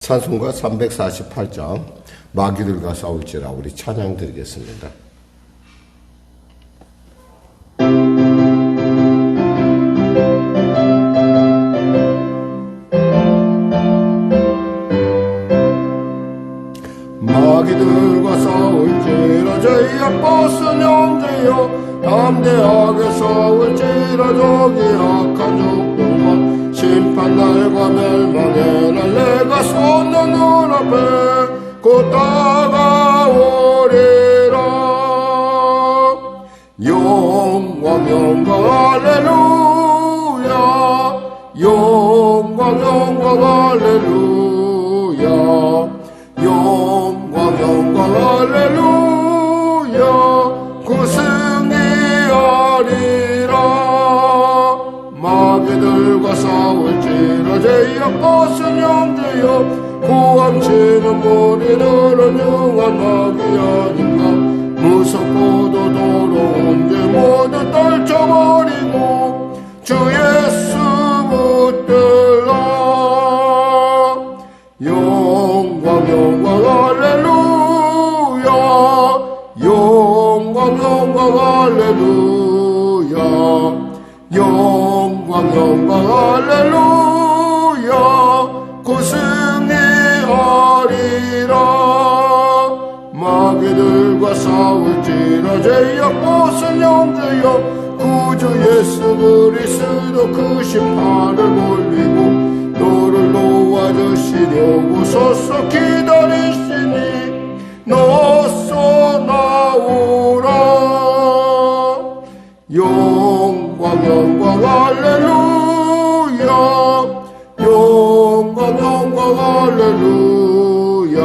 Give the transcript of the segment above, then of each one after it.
찬송가 348장 마귀들과 싸울지라 우리 찬양 드리겠습니다. 마귀들과 싸울지라 저희 아버스 형제여 담대하게 싸울지라 저기 악한 족보가 심판날과 멸망의 날 내가 솟는 눈앞에 곧 다가오리라. 영광 영광 할렐루야 영광 영광 할렐루야 영광 영광 할렐루야 그 승리하리라. 마귀들과 싸울지라 제약 벗은 형제여 고함치는 무리들은 영한 마귀 아닌가. 무섭고도 더러운 죄 모두 떨쳐버리고 주 예수 붙들라. 영광 영광 할렐루야 영광 영광 할렐루야 영광 영광 할렐루야 그 승리하리라. 마귀들과 싸울지라 제약 벗은 형제여 구주 예수 그리스도 그 심판을 몰리고 너를 놓아주시려고 서서 기다리시니 너서 나오라. 영광 영광 할렐루야 영광 영광 할렐루야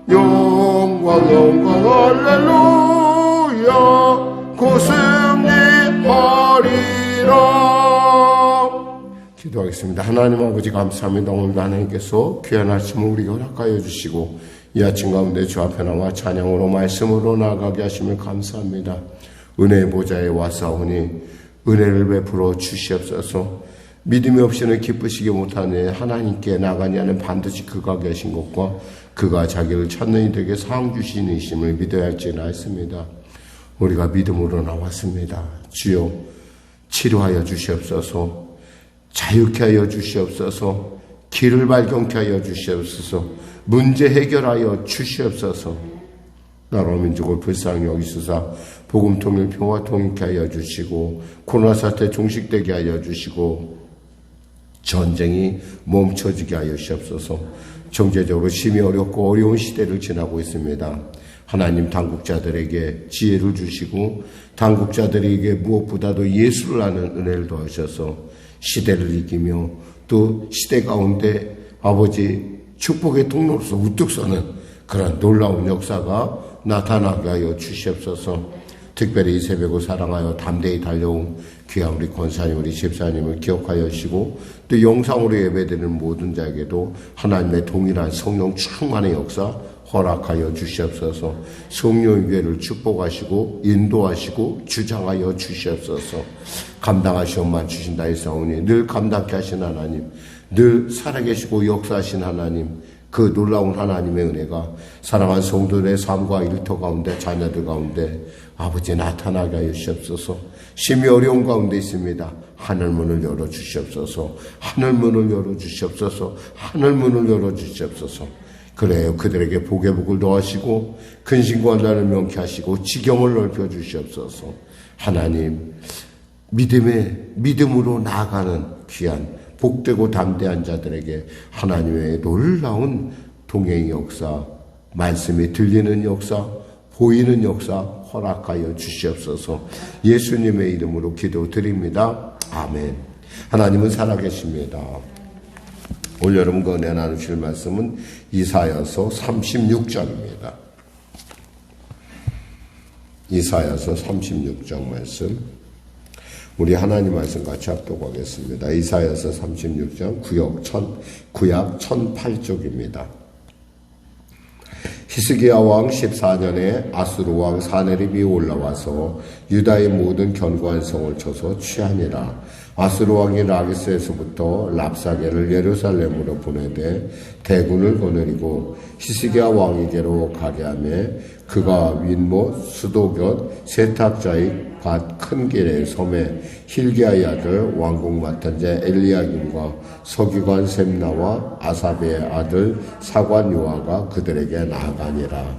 영광 영광 할렐루야 그 승리하리라. 기도하겠습니다. 하나님 아버지 감사합니다. 오늘도 하나님께서 귀한 아침을 우리에게 허락하여 주시고 이 아침 가운데 주 앞에 나와 찬양으로 말씀으로 나아가게 하심을 감사합니다. 은혜의 보좌에 와사오니 은혜를 베풀어 주시옵소서. 믿음이 없이는 기쁘시게 못하네. 하나님께 나가니 하는 반드시 그가 계신 것과 그가 자기를 찾는 이들에게 상 주시는 이심을 믿어야 할지나했습니다. 우리가 믿음으로 나왔습니다. 주여 치료하여 주시옵소서. 자유케 하여 주시옵소서. 길을 발견케 하여 주시옵소서. 문제 해결하여 주시옵소서. 나라 민족을 불쌍히 여기소서. 복음 통일 평화 통일케 하여 주시고 코로나 사태 종식되게 하여 주시고 전쟁이 멈춰지게 하여 주시옵소서. 경제적으로 심히 어렵고 어려운 시대를 지나고 있습니다. 하나님 당국자들에게 지혜를 주시고 당국자들에게 무엇보다도 예수를 아는 은혜를 더하셔서 시대를 이기며 또 시대 가운데 아버지 축복의 통로로서 우뚝 서는 그런 놀라운 역사가 나타나게 하여 주시옵소서. 특별히 이 새벽을 사랑하여 담대히 달려온 귀한 우리 권사님, 우리 집사님을 기억하여 주시고 또 영상으로 예배드리는 모든 자에게도 하나님의 동일한 성령 충만의 역사 허락하여 주시옵소서. 성령의 교회를 축복하시고 인도하시고 주장하여 주시옵소서. 감당하시옵만 주신다 했사오니 늘 감당케 하신 하나님, 늘 살아계시고 역사하신 하나님, 그 놀라운 하나님의 은혜가 사랑하는 성도들의 삶과 일터 가운데 자녀들 가운데 아버지 나타나게 하여 주시옵소서. 심히 어려운 가운데 있습니다. 하늘문을 열어주시옵소서. 하늘문을 열어주시옵소서. 하늘문을 열어주시옵소서. 그래요. 그들에게 복의 복을 더하시고 근심과 난을 명케 하시고 지경을 넓혀주시옵소서. 하나님 믿음으로 나아가는 귀한 복되고 담대한 자들에게 하나님의 놀라운 동행의 역사, 말씀이 들리는 역사, 보이는 역사 허락하여 주시옵소서. 예수님의 이름으로 기도드립니다. 아멘. 하나님은 살아계십니다. 오늘 여러분과 은혜 나누실 말씀은 이사야서 36장입니다. 이사야서 36장 말씀. 우리 하나님 말씀 같이 합독하겠습니다. 이사야서 36장 구약 1008쪽입니다. 히스기야 왕 14년에 아수르 왕 사네립이 올라와서 유다의 모든 견고한 성을 쳐서 취하니라. 아수르 왕이 라기스에서부터 랍사게를 예루살렘으로 보내되 대군을 거느리고 히스기야 왕에게로 가게 하며 그가 윗못 수도곁 세탁자의 밭 큰 길의 섬에 힐기야의 아들 왕궁 맡은 자 엘리야김과 서기관 셈나와 아사베의 아들 사관 요아가 그들에게 나아가니라.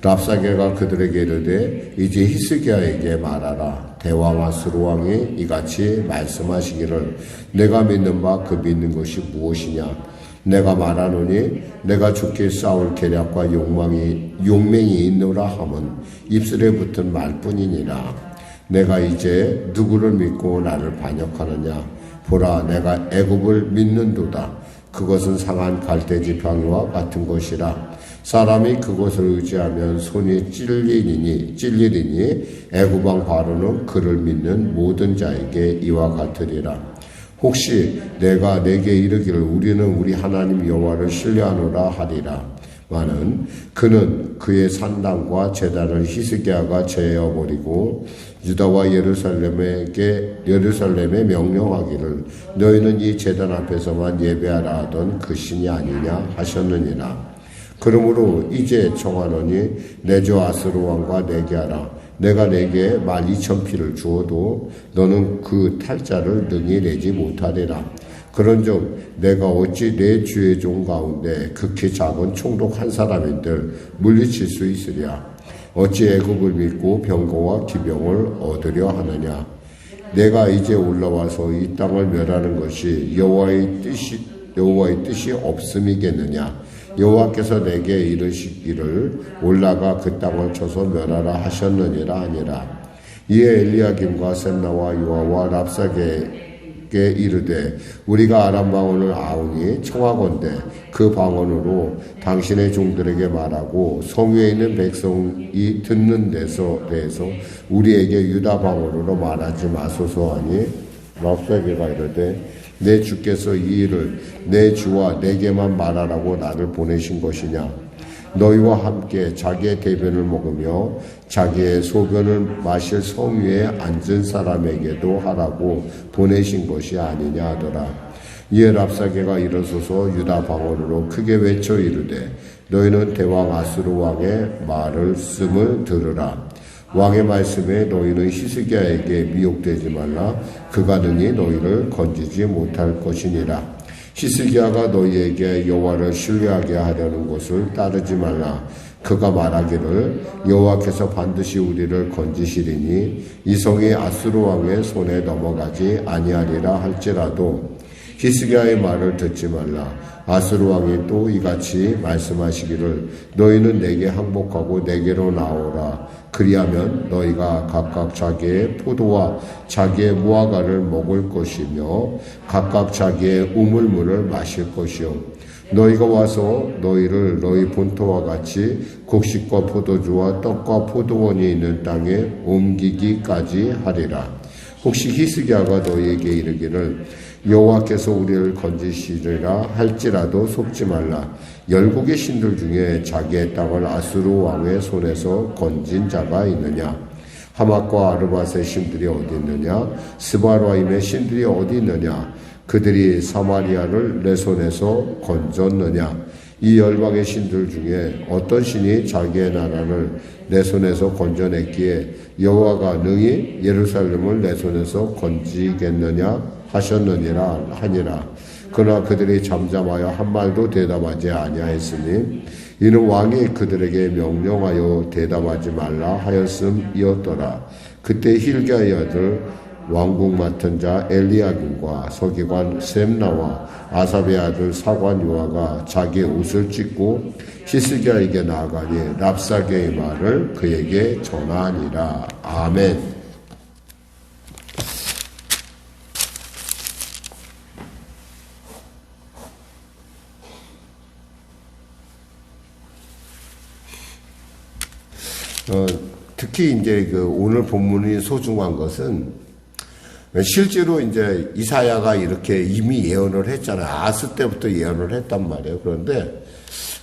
랍사게가 그들에게 이르되 이제 히스기야에게 말하라. 대왕 아수르 왕이 이같이 말씀하시기를 내가 믿는 바 그 믿는 것이 무엇이냐. 내가 말하노니 내가 죽게 싸울 계략과 용맹이 있노라 함은 입술에 붙은 말뿐이니라. 내가 이제 누구를 믿고 나를 반역하느냐. 보라, 내가 애굽을 믿는도다. 그것은 상한 갈대 지팡이와 같은 것이라. 사람이 그것을 의지하면 손이 찔리리니 애굽 왕 바로는 그를 믿는 모든 자에게 이와 같으리라. 혹시 내가 내게 이르기를 우리는 우리 하나님 여호와를 신뢰하노라 하리라. 마는 그는 그의 산당과 제단을 히스기야가 제어버리고 유다와 예루살렘에 명령하기를 너희는 이 제단 앞에서만 예배하라 하던 그 신이 아니냐 하셨느니라. 그러므로 이제 청하노니 내 주 아수르 왕과 내게 하라. 내가 내게 12,000피를 주어도 너는 그 탈자를 능히 내지 못하리라. 그런즉 내가 어찌 내 주의 종 가운데 극히 작은 총독 한 사람인들 물리칠 수 있으랴. 어찌 애굽을 믿고 병거와 기병을 얻으려 하느냐. 내가 이제 올라와서 이 땅을 멸하는 것이 여호와의 뜻이 없음이겠느냐. 여호와께서 내게 이르시기를 올라가 그 땅을 쳐서 멸하라 하셨느니라 아니라. 이에 엘리야김과 셈나와 요아와 랍사게에게 이르되 우리가 아람 방언을 아우니 청하건대 그 방언으로 당신의 종들에게 말하고 성 위에 있는 백성이 듣는 데서 우리에게 유다 방언으로 말하지 마소서 하니 랍사게가 이르되 내 주께서 이 일을 내 주와 내게만 말하라고 나를 보내신 것이냐. 너희와 함께 자기의 대변을 먹으며 자기의 소변을 마실 성 위에 앉은 사람에게도 하라고 보내신 것이 아니냐 하더라. 이에 랍사게가 일어서서 유다 방언으로 크게 외쳐 이르되 너희는 대왕 아수르 왕의 말을 씀을 들으라. 왕의 말씀에 너희는 히스기야에게 미혹되지 말라. 그가 능히 너희를 건지지 못할 것이니라. 히스기야가 너희에게 여호와를 신뢰하게 하려는 것을 따르지 말라. 그가 말하기를 여호와께서 반드시 우리를 건지시리니 이 성이 아수르 왕의 손에 넘어가지 아니하리라 할지라도 히스기야의 말을 듣지 말라. 아수르 왕이 또 이같이 말씀하시기를 너희는 내게 항복하고 내게로 나오라. 그리하면 너희가 각각 자기의 포도와 자기의 무화과를 먹을 것이며 각각 자기의 우물물을 마실 것이요. 너희가 와서 너희를 너희 본토와 같이 곡식과 포도주와 떡과 포도원이 있는 땅에 옮기기까지 하리라. 혹시 히스기야가 너희에게 이르기를 여호와께서 우리를 건지시리라 할지라도 속지 말라. 열국의 신들 중에 자기의 땅을 아수르 왕의 손에서 건진 자가 있느냐. 하맛과 아르밧의 신들이 어디 있느냐. 스바라임의 신들이 어디 있느냐. 그들이 사마리아를 내 손에서 건졌느냐. 이 열방의 신들 중에 어떤 신이 자기의 나라를 내 손에서 건져냈기에 여호와가 능히 예루살렘을 내 손에서 건지겠느냐 하셨느니라 하니라. 그러나 그들이 잠잠하여 한 말도 대답하지 아니하였으니 이는 왕이 그들에게 명령하여 대답하지 말라 하였음이었더라. 그때 힐기야의 아들 왕궁 맡은 자 엘리야김과 서기관 셈나와 아삽의 아들 사관 요아가 자기의 옷을 찢고 히스기야에게 나아가니 랍사게의 말을 그에게 전하니라. 아멘. 특히 이제 오늘 본문이 소중한 것은 실제로 이제 이사야가 이렇게 이미 예언을 했잖아요. 아스 때부터 예언을 했단 말이에요. 그런데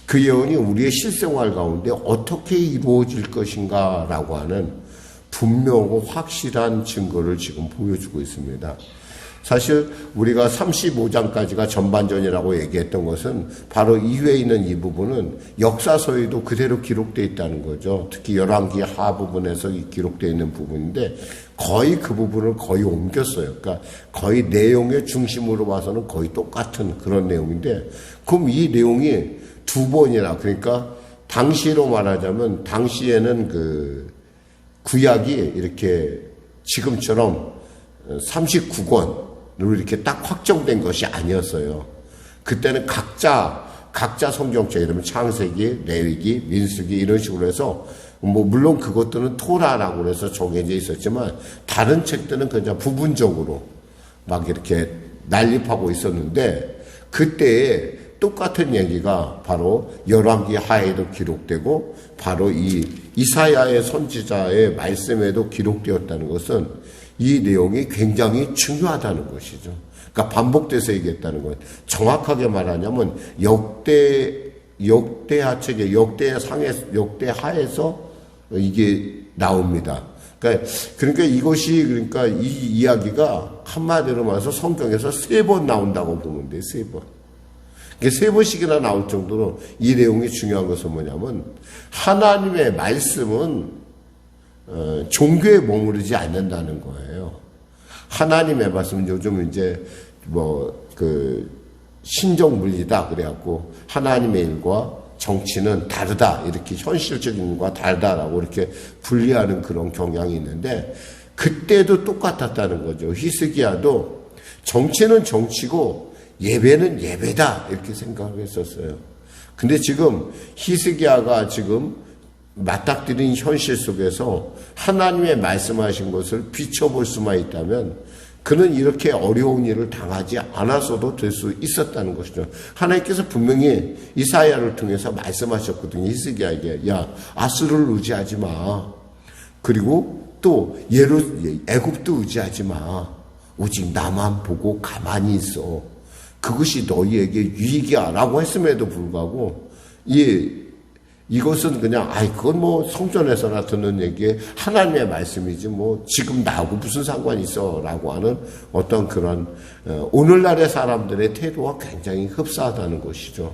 그 예언이 우리의 실생활 가운데 어떻게 이루어질 것인가라고 하는 분명하고 확실한 증거를 지금 보여주고 있습니다. 사실 우리가 35장까지가 전반전이라고 얘기했던 것은 바로 이후에 있는 이 부분은 역사서에도 그대로 기록되어 있다는 거죠. 특히 열왕기 하 부분에서 기록되어 있는 부분인데 거의 그 부분을 거의 옮겼어요. 그러니까 거의 내용의 중심으로 봐서는 거의 똑같은 그런 내용인데, 그럼 이 내용이 두 번이나, 그러니까 당시로 말하자면 당시에는 그 구약이 이렇게 지금처럼 39권으로 이렇게 딱 확정된 것이 아니었어요. 그때는 각자 성경책, 이러면 창세기, 레위기, 민수기 이런 식으로 해서 물론 그것들은 토라라고 해서 정해져 있었지만 다른 책들은 그냥 부분적으로 막 이렇게 난립하고 있었는데, 그때에 똑같은 얘기가 바로 열왕기 하에도 기록되고 바로 이 이사야의 선지자의 말씀에도 기록되었다는 것은 이 내용이 굉장히 중요하다는 것이죠. 그러니까 반복돼서 얘기했다는 건, 정확하게 말하냐면 역대하책의 역대하에서 이게 나옵니다. 그러니까 이것이, 그러니까 이 이야기가 한마디로 말해서 성경에서 3번 나온다고 보면 돼요. 3번. 이게 3번씩이나 나올 정도로 이 내용이 중요한 것은 뭐냐면, 하나님의 말씀은 종교에 머무르지 않는다는 거예요. 하나님의 말씀은 요즘 이제 신정 물리다 그래갖고 하나님의 일과 정치는 다르다, 이렇게 현실적인 일과 다르다라고 이렇게 분리하는 그런 경향이 있는데, 그때도 똑같았다는 거죠. 히스기야도 정치는 정치고 예배는 예배다, 이렇게 생각을 했었어요. 근데 지금 히스기야가 지금 맞닥뜨린 현실 속에서 하나님의 말씀하신 것을 비춰볼 수만 있다면 그는 이렇게 어려운 일을 당하지 않았어도 될 수 있었다는 것이죠. 하나님께서 분명히 이사야를 통해서 말씀하셨거든요. 히스기야에게, 야, 아수르를 의지하지 마. 그리고 또 애굽도 의지하지 마. 오직 나만 보고 가만히 있어. 그것이 너희에게 유익이야 라고 했음에도 불구하고 이것은 그냥 그건 성전에서나 듣는 얘기에 하나님의 말씀이지 지금 나하고 무슨 상관이 있어 라고 하는 어떤 그런 오늘날의 사람들의 태도와 굉장히 흡사하다는 것이죠.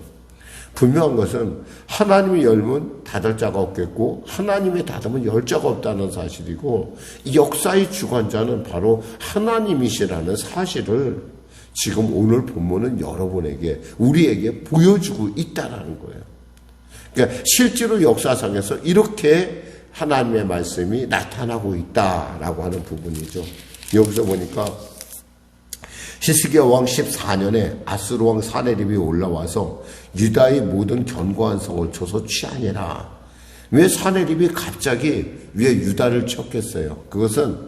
분명한 것은 하나님이 열면 닫을 자가 없겠고 하나님이 닫으면 열 자가 없다는 사실이고, 이 역사의 주관자는 바로 하나님이시라는 사실을 지금 오늘 본문은 여러분에게, 우리에게 보여주고 있다라는 거예요. 그러니까 실제로 역사상에서 이렇게 하나님의 말씀이 나타나고 있다라고 하는 부분이죠. 여기서 보니까 히스기야 왕 14년에 아수르 왕 사네립이 올라와서 유다의 모든 견고한 성을 쳐서 취하니라. 왜 사네립이 갑자기 왜 유다를 쳤겠어요? 그것은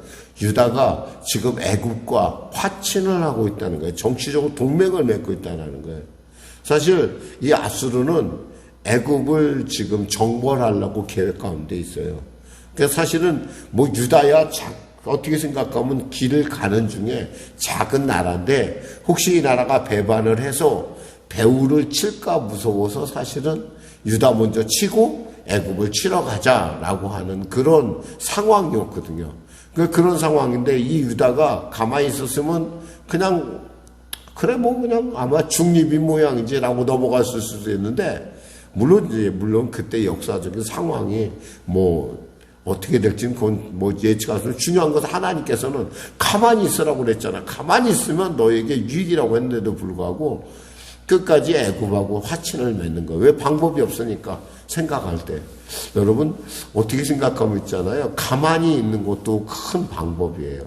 유다가 지금 애굽과 화친을 하고 있다는 거예요. 정치적으로 동맹을 맺고 있다는 거예요. 사실 이 아수르는 애굽을 지금 정벌하려고 계획 가운데 있어요. 그러니까 사실은 유다야 어떻게 생각하면 길을 가는 중에 작은 나라인데, 혹시 이 나라가 배반을 해서 배후를 칠까 무서워서 사실은 유다 먼저 치고 애굽을 치러 가자라고 하는 그런 상황이었거든요. 그런 상황인데 이 유다가 가만히 있었으면 그냥 그냥 아마 중립인 모양이지라고 넘어갔을 수도 있는데, 물론 그때 역사적인 상황이 어떻게 될지는 그건 예측할 수 없는, 중요한 것은 하나님께서는 가만히 있으라고 그랬잖아. 가만히 있으면 너에게 유익이라고 했는데도 불구하고 끝까지 애굽하고 화친을 맺는 거예요. 왜? 방법이 없으니까. 생각할 때 여러분 어떻게 생각하면 있잖아요. 가만히 있는 것도 큰 방법이에요.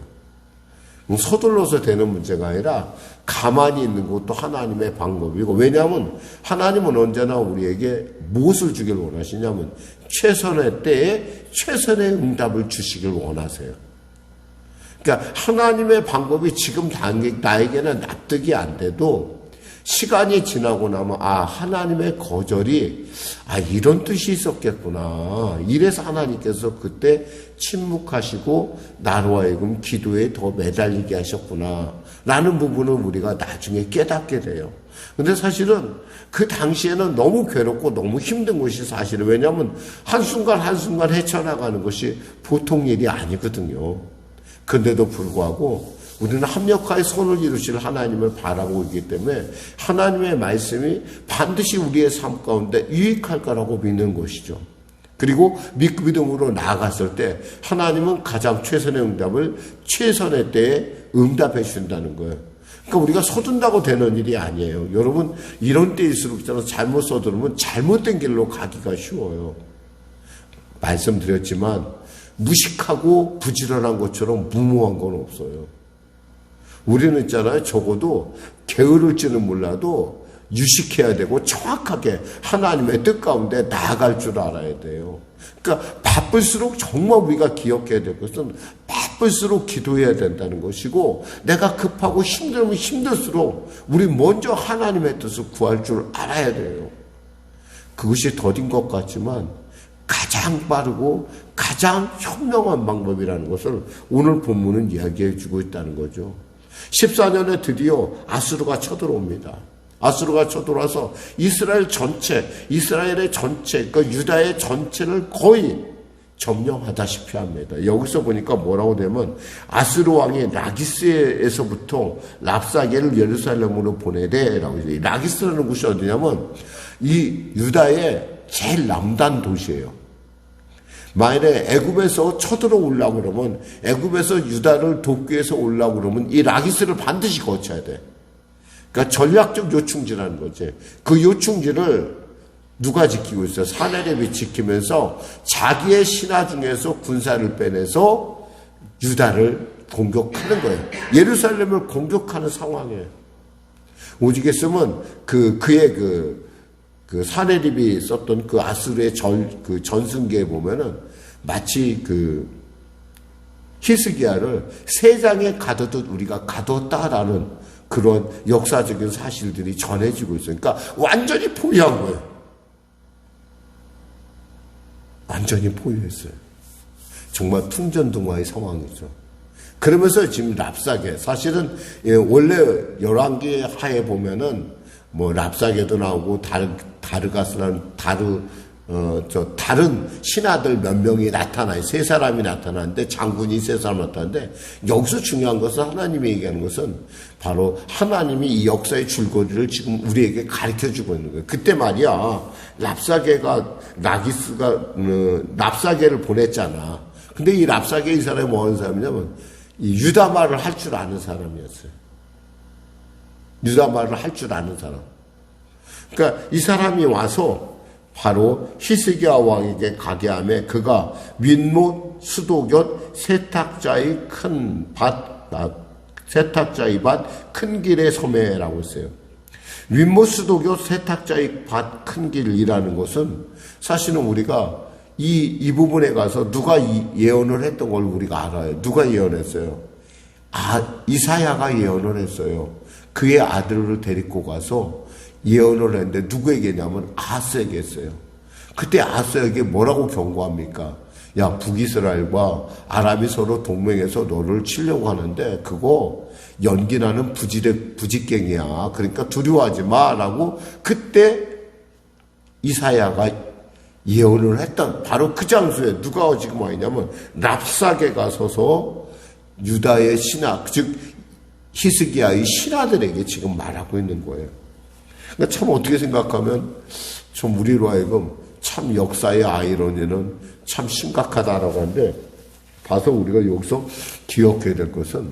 서둘러서 되는 문제가 아니라 가만히 있는 것도 하나님의 방법이고, 왜냐하면 하나님은 언제나 우리에게 무엇을 주길 원하시냐면 최선의 때에 최선의 응답을 주시길 원하세요. 그러니까 하나님의 방법이 지금 나에게는 납득이 안 돼도 시간이 지나고 나면 하나님의 거절이 이런 뜻이 있었겠구나. 이래서 하나님께서 그때 침묵하시고 나로 하여금 기도에 더 매달리게 하셨구나 라는 부분을 우리가 나중에 깨닫게 돼요. 근데 사실은 그 당시에는 너무 괴롭고 너무 힘든 것이 사실은, 왜냐하면 한순간 한순간 헤쳐나가는 것이 보통 일이 아니거든요. 근데도 불구하고 우리는 합력하여 선을 이루실 하나님을 바라고 있기 때문에 하나님의 말씀이 반드시 우리의 삶 가운데 유익할 거라고 믿는 것이죠. 그리고 믿음으로 나아갔을 때 하나님은 가장 최선의 응답을 최선의 때에 응답해 주신다는 거예요. 그러니까 우리가 서둔다고 되는 일이 아니에요. 여러분, 이런 때일수록 잘못 서두르면 잘못된 길로 가기가 쉬워요. 말씀드렸지만 무식하고 부지런한 것처럼 무모한 건 없어요. 우리는 있잖아요. 적어도 게으를지는 몰라도 유식해야 되고 정확하게 하나님의 뜻 가운데 나아갈 줄 알아야 돼요. 그러니까 바쁠수록 정말 우리가 기억해야 될 것은 바쁠수록 기도해야 된다는 것이고, 내가 급하고 힘들면 힘들수록 우리 먼저 하나님의 뜻을 구할 줄 알아야 돼요. 그것이 더딘 것 같지만 가장 빠르고 가장 현명한 방법이라는 것을 오늘 본문은 이야기해 주고 있다는 거죠. 14년에 드디어 아수르가 쳐들어옵니다. 아수르가 쳐들어와서 이스라엘의 전체, 그 유다의 전체를 거의 점령하다시피 합니다. 여기서 보니까 뭐라고 되면 아수르 왕이 라기스에서부터 랍사게를 예루살렘으로 보내대라고 해요. 라기스라는 곳이 어디냐면 이 유다의 제일 남단 도시예요. 만일에 애굽에서 쳐들어오려고 그러면, 애굽에서 유다를 돕기 위해서 오려고 그러면 이 라기스를 반드시 거쳐야 돼. 그러니까 전략적 요충지라는 거지. 그 요충지를 누가 지키고 있어요? 사내립이 지키면서 자기의 신하 중에서 군사를 빼내서 유다를 공격하는 거예요. 예루살렘을 공격하는 상황이에요. 오직했으면 그의 그 사내립이 썼던 그 아수르의 전승기에 보면은 마치 그 히스기야를 세 장에 가두듯 우리가 가두었다라는 그런 역사적인 사실들이 전해지고 있어요. 그러니까 완전히 포위한 거예요. 완전히 포위했어요. 정말 풍전등화의 상황이죠. 그러면서 지금 랍사게, 사실은 원래 열왕기 하에 보면은 뭐 랍사게도 나오고 다르가스라는 다른 신하들 몇 명이 나타나요. 세 사람이 나타나는데, 장군이 세 사람 나타나는데, 여기서 중요한 것은 하나님이 얘기하는 것은 바로 하나님이 이 역사의 줄거리를 지금 우리에게 가르쳐 주고 있는 거예요. 그때 말이야, 랍사게를 보냈잖아. 근데 이 랍사게 이 사람이 뭐 하는 사람이냐면 이 유다 말을 할 줄 아는 사람이었어요. 유다 말을 할 줄 아는 사람. 그러니까 이 사람이 와서 바로 히스기야 왕에게 가게 하며 그가 윗못 수도곁 세탁자의 밭 큰 길의 섬에라고 했어요. 윗못 수도곁 세탁자의 밭 큰 길이라는 것은 사실은 우리가 이 부분에 가서 누가 예언을 했던 걸 우리가 알아요. 누가 예언했어요? 이사야가 예언을 했어요. 그의 아들을 데리고 가서 예언을 했는데 누구에게냐면 아하스에게 했어요. 그때 아하스에게 뭐라고 경고합니까? 야, 북이스라엘과 아람이 서로 동맹해서 너를 치려고 하는데 그거 연기나는 부직갱이야. 그러니까 두려워하지 마라고 그때 이사야가 예언을 했던 바로 그 장소에 누가 지금 와 있냐면 랍사게가 서서 유다의 신하, 즉 히스기야의 신하들에게 지금 말하고 있는 거예요. 그러니까 참 어떻게 생각하면 좀 우리로 하여금 참 역사의 아이러니는 참 심각하다라고 하는데, 봐서 우리가 여기서 기억해야 될 것은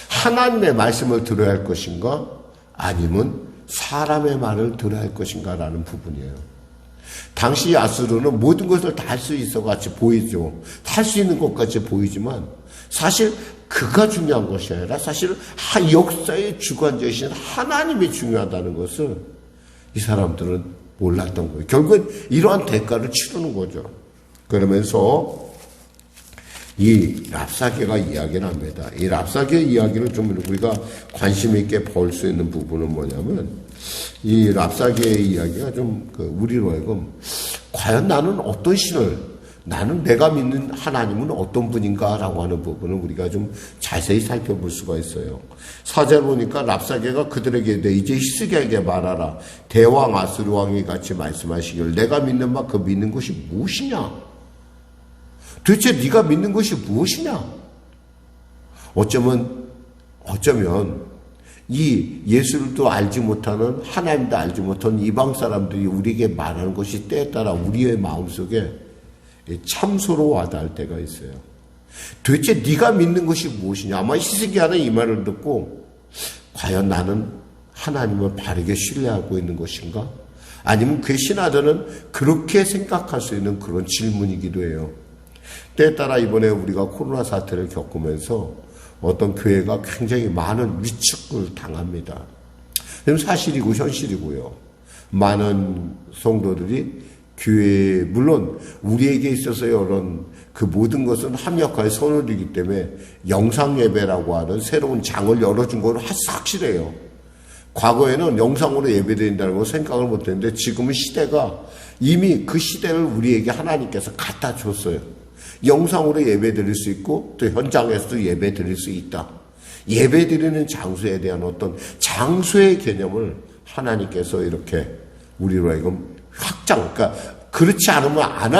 하나님의 말씀을 들어야 할 것인가 아니면 사람의 말을 들어야 할 것인가라는 부분이에요. 당시 아수르는 모든 것을 다 할 수 있어 같이 보이죠. 할 수 있는 것 같이 보이지만 사실 그가 중요한 것이 아니라 사실 역사의 주관자이신 하나님이 중요하다는 것을 이 사람들은 몰랐던 거예요. 결국은 이러한 대가를 치르는 거죠. 그러면서 이 랍사게가 이야기를 합니다. 이 랍사게 이야기를 좀 우리가 관심 있게 볼 수 있는 부분은 뭐냐면, 이 랍사게의 이야기가 좀 우리로 하여금 과연 나는 어떤 신을, 나는 내가 믿는 하나님은 어떤 분인가라고 하는 부분을 우리가 좀 자세히 살펴볼 수가 있어요. 4절 보니까 랍사게가 그들에게 이제 히스기야에게 말하라. 대왕 아수르 왕이 같이 말씀하시길 내가 믿는 바 그 믿는 것이 무엇이냐? 도대체 네가 믿는 것이 무엇이냐? 어쩌면 어쩌면 이 예수를 알지 못하는, 하나님도 알지 못하는 이방 사람들이 우리에게 말하는 것이 때에 따라 우리의 마음속에 참소로 와닿을 때가 있어요. 도대체 네가 믿는 것이 무엇이냐? 아마 히스기야는 이 말을 듣고 과연 나는 하나님을 바르게 신뢰하고 있는 것인가? 아니면 그의 신하들은 그렇게 생각할 수 있는 그런 질문이기도 해요. 때에 따라 이번에 우리가 코로나 사태를 겪으면서 어떤 교회가 굉장히 많은 위축을 당합니다. 사실이고 현실이고요. 많은 성도들이 교회에, 물론 우리에게 있어서 이런 그 모든 것은 합력하여 손을 들기 때문에 영상 예배라고 하는 새로운 장을 열어준 건 확실해요. 과거에는 영상으로 예배드린다는 걸 생각을 못했는데 지금은 시대가 이미 그 시대를 우리에게 하나님께서 갖다 줬어요. 영상으로 예배 드릴 수 있고 또 현장에서도 예배 드릴 수 있다. 예배 드리는 장소에 대한 어떤 장소의 개념을 하나님께서 이렇게 우리로 하여금 확장, 그러니까 그렇지 않으면 안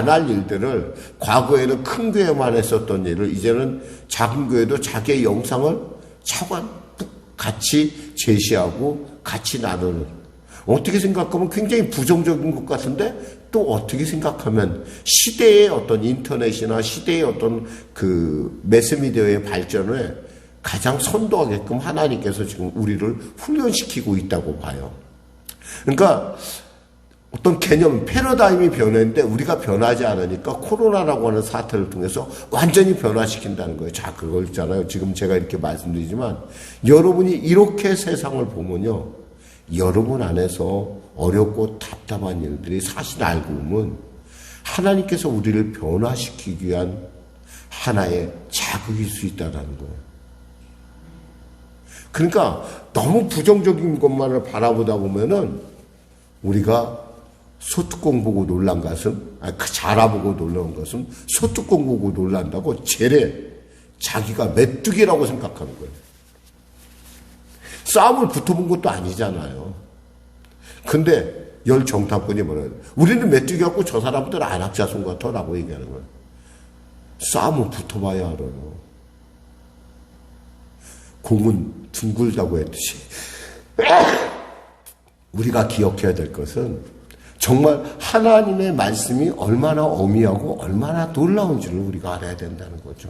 할 일들을, 과거에는 큰 교회만 했었던 일을 이제는 작은 교회도 자기의 영상을 같이 제시하고 같이 나누는, 어떻게 생각하면 굉장히 부정적인 것 같은데 또 어떻게 생각하면 시대의 어떤 인터넷이나 시대의 어떤 그 매스미디어의 발전에 가장 선도하게끔 하나님께서 지금 우리를 훈련시키고 있다고 봐요. 그러니까 어떤 개념, 패러다임이 변했는데 우리가 변하지 않으니까 코로나라고 하는 사태를 통해서 완전히 변화시킨다는 거예요. 자, 그거 있잖아요. 지금 제가 이렇게 말씀드리지만 여러분이 이렇게 세상을 보면요, 여러분 안에서 어렵고 답답한 일들이 사실 알고 보면 하나님께서 우리를 변화시키기 위한 하나의 자극일 수 있다는 거예요. 그러니까 너무 부정적인 것만을 바라보다 보면은 우리가 소뚜껑 보고 놀란 것은, 자라보고 놀란 것은 소뚜껑 보고 놀란다고 재래 자기가 메뚜기라고 생각하는 거예요. 싸움을 붙어본 것도 아니잖아요. 근데 열 정탐꾼이 뭐래요? 우리는 메뚜기 같고 저 사람들은 안악자손 같아라고 얘기하는 거예요. 싸움은 붙어봐야 알아요. 공은 둥글다고 했듯이 우리가 기억해야 될 것은 정말 하나님의 말씀이 얼마나 어미하고 얼마나 놀라운지를 우리가 알아야 된다는 거죠.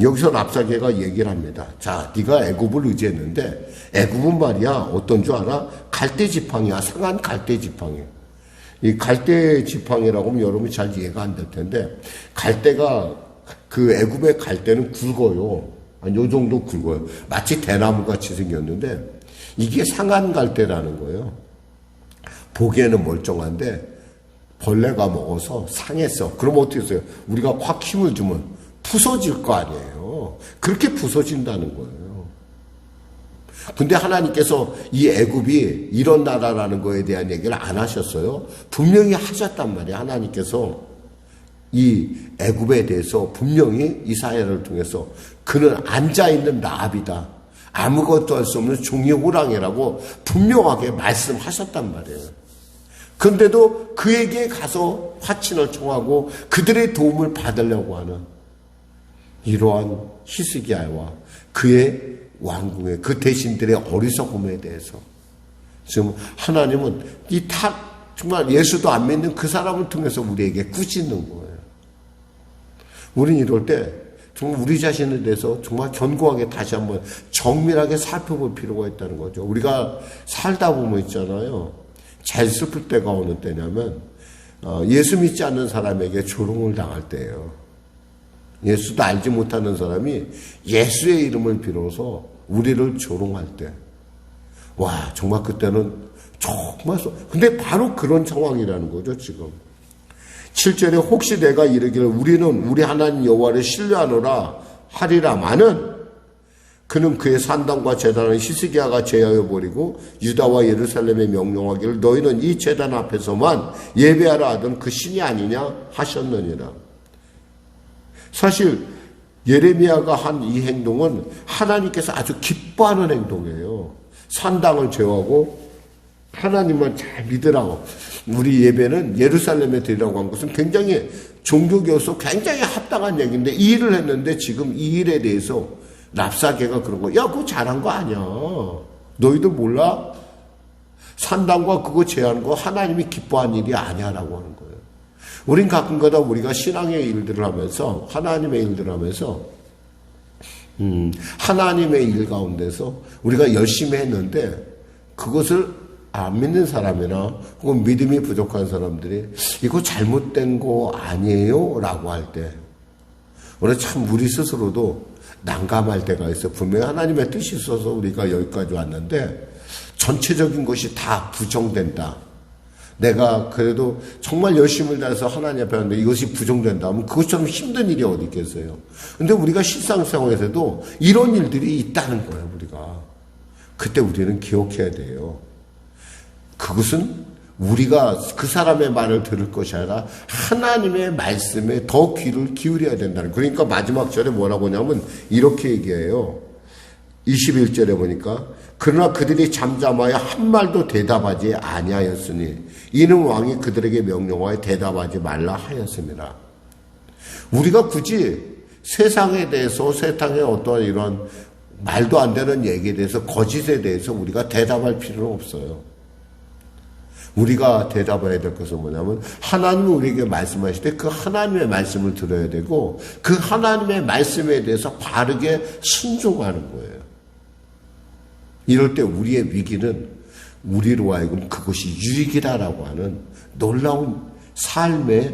여기서 랍사게가 얘기를 합니다. 자, 네가 애굽을 의지했는데 애굽은 말이야 어떤 줄 알아? 갈대 지팡이야. 상한 갈대 지팡이. 이 갈대 지팡이라고 하면 여러분이 잘 이해가 안 될 텐데, 갈대가, 그 애굽의 갈대는 굵어요. 요 정도 굵어요. 마치 대나무 같이 생겼는데 이게 상한 갈대라는 거예요. 보기에는 멀쩡한데 벌레가 먹어서 상했어. 그럼 어떻게 했어요? 우리가 확 힘을 주면 부서질 거 아니에요. 그렇게 부서진다는 거예요. 근데 하나님께서 이 애굽이 이런 나라라는 거에 대한 얘기를 안 하셨어요. 분명히 하셨단 말이에요. 하나님께서 이 애굽에 대해서 분명히 이사야를 통해서 그는 앉아있는 라합이다. 아무것도 할 수 없는 종이 호랑이라고 분명하게 말씀하셨단 말이에요. 그런데도 그에게 가서 화친을 청하고 그들의 도움을 받으려고 하는 이러한 히스기야와 그의 왕궁의 그 대신들의 어리석음에 대해서 지금 하나님은 정말 예수도 안 믿는 그 사람을 통해서 우리에게 꾸짖는 거예요. 우린 이럴 때 정말 우리 자신에 대해서 정말 견고하게 다시 한번 정밀하게 살펴볼 필요가 있다는 거죠. 우리가 살다 보면 있잖아요. 제일 슬플 때가 어느 때냐면 예수 믿지 않는 사람에게 조롱을 당할 때예요. 예수도 알지 못하는 사람이 예수의 이름을 빌어서 우리를 조롱할 때, 와, 정말 그때는 정말 근데 바로 그런 상황이라는 거죠. 지금 7절에 혹시 내가 이르기를 우리는 우리 하나님 여호와를 신뢰하노라 하리라마는 그는 그의 산당과 제단을 히스기야가 제하여 버리고 유다와 예루살렘에 명령하기를 너희는 이 제단 앞에서만 예배하라 하던 그 신이 아니냐 하셨느니라. 사실 예레미야가 한 이 행동은 하나님께서 아주 기뻐하는 행동이에요. 산당을 제하고 하나님만 잘 믿으라고. 우리 예배는 예루살렘에 드리라고 한 것은 굉장히 종교교수 굉장히 합당한 얘기인데 이 일을 했는데 지금 이 일에 대해서 랍사계가 그런 거, 야, 그거 잘한 거 아니야. 너희들 몰라? 산당과 그거 제하는 거 하나님이 기뻐한 일이 아니야라고 하는 거예요. 우린 가끔가다 우리가 신앙의 일들을 하면서, 하나님의 일들을 하면서, 하나님의 일 가운데서 우리가 열심히 했는데, 그것을 안 믿는 사람이나 혹은 믿음이 부족한 사람들이 이거 잘못된 거 아니에요? 라고 할 때, 오늘 참 우리 스스로도 난감할 때가 있어. 분명히 하나님의 뜻이 있어서 우리가 여기까지 왔는데 전체적인 것이 다 부정된다. 내가 그래도 정말 열심을 다해서 하나님 앞에 왔는데 이것이 부정된다면 그것처럼 힘든 일이 어디 있겠어요. 근데 우리가 실상생활에서도 이런 일들이 있다는 거예요. 우리가. 그때 우리는 기억해야 돼요. 그것은 우리가 그 사람의 말을 들을 것이 아니라 하나님의 말씀에 더 귀를 기울여야 된다는. 그러니까 마지막 절에 뭐라고 하냐면 이렇게 얘기해요. 21절에 보니까 그러나 그들이 잠잠하여 한 말도 대답하지 아니하였으니 이는 왕이 그들에게 명령하여 대답하지 말라 하였습니다. 우리가 굳이 세상에 대해서, 세상의 어떠한 이런 말도 안 되는 얘기에 대해서, 거짓에 대해서 우리가 대답할 필요는 없어요. 우리가 대답해야 될 것은 뭐냐면 하나님이 우리에게 말씀하실 때 그 하나님의 말씀을 들어야 되고 그 하나님의 말씀에 대해서 바르게 순종하는 거예요. 이럴 때 우리의 위기는 우리로 하여금 그것이 유익이다라고 하는 놀라운 삶의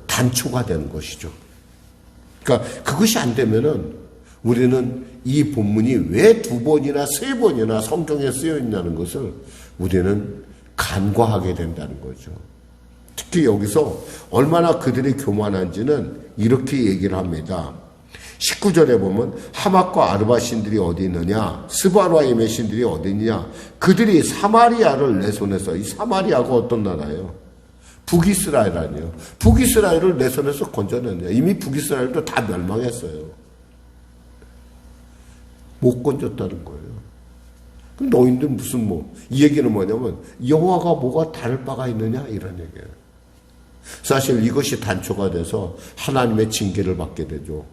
단초가 되는 것이죠. 그러니까 그것이 안 되면은 우리는 이 본문이 왜 2번이나 3번이나 성경에 쓰여 있냐는 것을 우리는 간과하게 된다는 거죠. 특히 여기서 얼마나 그들이 교만한지는 이렇게 얘기를 합니다. 19절에 보면 하맛과 아르바 신들이 어디 있느냐, 스바라임의 신들이 어디 있느냐, 그들이 사마리아를 내 손에서, 이 사마리아가 어떤 나라예요? 북이스라엘 아니에요. 북이스라엘을 내 손에서 건져냈냐. 이미 북이스라엘도 다 멸망했어요. 못 건졌다는 거예요. 그럼 너희들 무슨 이 얘기는 뭐냐면 여호와가 뭐가 다를 바가 있느냐 이런 얘기예요. 사실 이것이 단초가 돼서 하나님의 징계를 받게 되죠.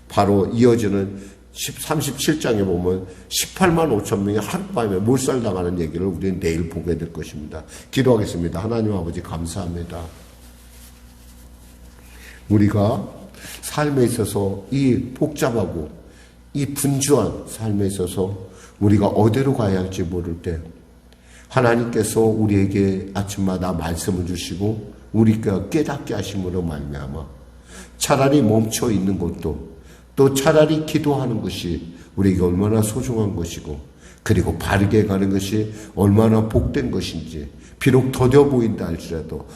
바로 이어지는 37장에 보면 18만 5천 명이 하룻밤에 몰살당하는 얘기를 우리는 내일 보게 될 것입니다. 기도하겠습니다. 하나님 아버지 감사합니다. 우리가 삶에 있어서 이 복잡하고 이 분주한 삶에 있어서 우리가 어디로 가야 할지 모를 때 하나님께서 우리에게 아침마다 말씀을 주시고 우리가 깨닫게 하심으로 말미암아 차라리 멈춰 있는 것도 또 차라리 기도하는 것이 우리에게 얼마나 소중한 것이고 그리고 바르게 가는 것이 얼마나 복된 것인지 비록 더뎌 보인다 할지라도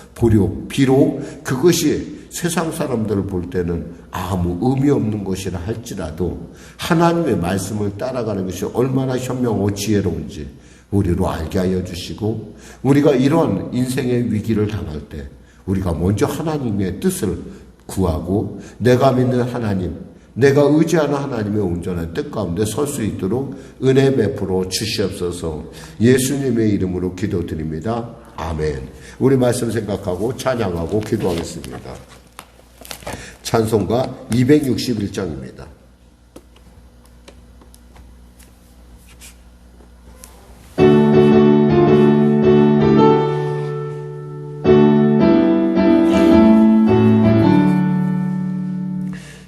비록 그것이 세상 사람들을 볼 때는 아무 의미 없는 것이라 할지라도 하나님의 말씀을 따라가는 것이 얼마나 현명하고 지혜로운지 우리로 알게 하여 주시고 우리가 이러한 인생의 위기를 당할 때 우리가 먼저 하나님의 뜻을 구하고 내가 믿는 하나님, 내가 의지하는 하나님의 온전한 뜻 가운데 설 수 있도록 은혜 베풀어 주시옵소서. 예수님의 이름으로 기도드립니다. 아멘. 우리 말씀 생각하고 찬양하고 기도하겠습니다. 찬송가 261장입니다.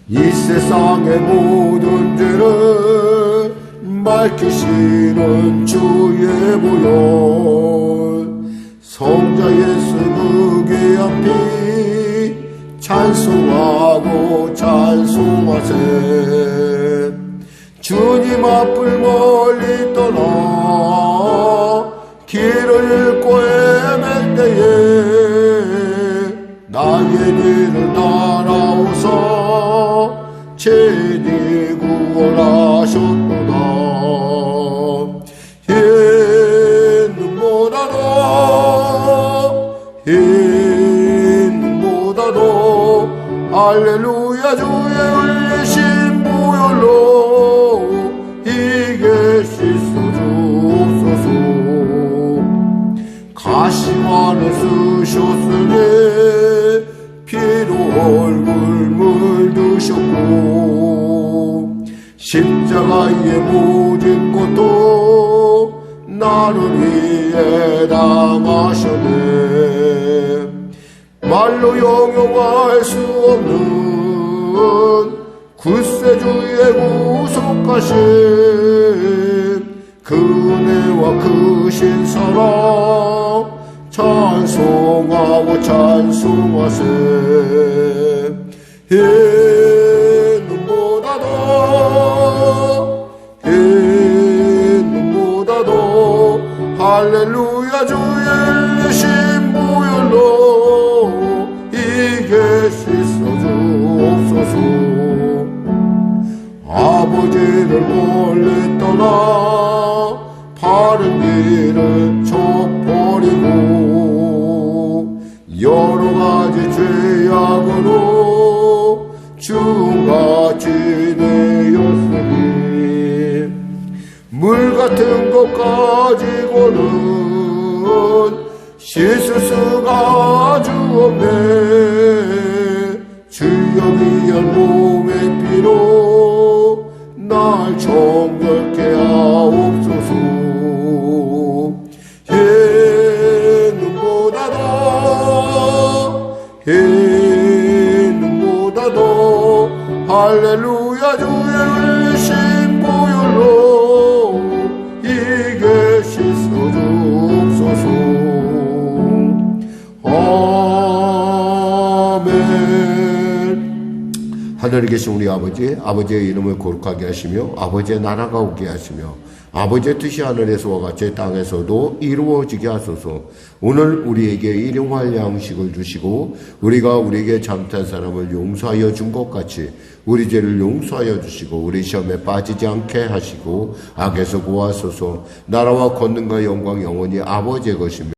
이 세상의 모든 죄를 밝히시는 주의 보혈 성자 예수 그 귀한 피 찬송하고 찬송하세. 주님 앞을 멀리 떠나 길을 잃고 헤맬 때에 나의 길을 따라오사 친히 구원하셨도다. 흰 눈보다도 할렐루야 주의 흘리신 보혈로 이게 씻어주옵소서. 가시관을 쓰셨으니 피로 얼굴 물드셨고 십자가의 모든 것도 나를 위해 다 마셨네. 말로 영용할 수 없는 구세주의 구속하신 그 은혜와 크신 사랑 찬송하고 찬송하세. 눈보다도 할렐루야 주의 일신 보혈로 이게 씻어주옵소서. 아버지를 멀리 떠나 바른 길을 져버리고 여러 가지 죄악으로 주같이 되었으니 물 같은 것 가지고는 씻을 수가 아주 없네. 주여 귀한 몸의 피로 날 정결케 하옵소서. 눈보다도 할렐루야 주의 흘리신 보혈로 이게 씻어주옵소서. 아멘. 하늘에 계신 우리 아버지, 아버지의 이름을 거룩하게 하시며 아버지의 나라가 오게 하시며 아버지의 뜻이 하늘에서와 같이 땅에서도 이루어지게 하소서. 오늘 우리에게 일용할 양식을 주시고 우리가 우리에게 잘못한 사람을 용서하여 준 것 같이 우리 죄를 용서하여 주시고 우리 시험에 빠지지 않게 하시고 악에서 구하소서. 나라와 권능과 영광 영원히 아버지의 것이며